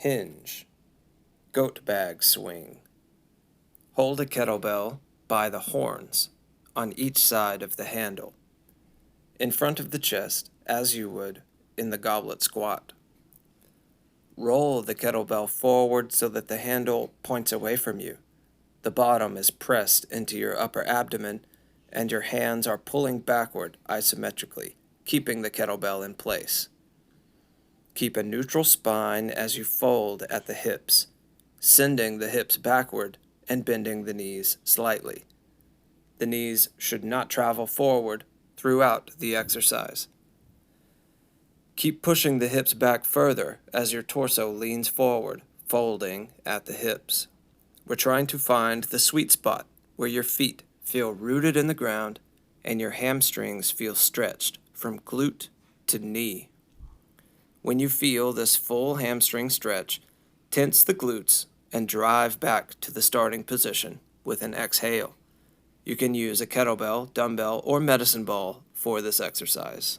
Hinge, goat bag swing. Hold a kettlebell by the horns on each side of the handle, in front of the chest as you would in the goblet squat. Roll the kettlebell forward so that the handle points away from you. The bottom is pressed into your upper abdomen and your hands are pulling backward isometrically, keeping the kettlebell in place. Keep a neutral spine as you fold at the hips, sending the hips backward and bending the knees slightly. The knees should not travel forward throughout the exercise. Keep pushing the hips back further as your torso leans forward, folding at the hips. We're trying to find the sweet spot where your feet feel rooted in the ground and your hamstrings feel stretched from glute to knee. When you feel this full hamstring stretch, tense the glutes and drive back to the starting position with an exhale. You can use a kettlebell, dumbbell, or medicine ball for this exercise.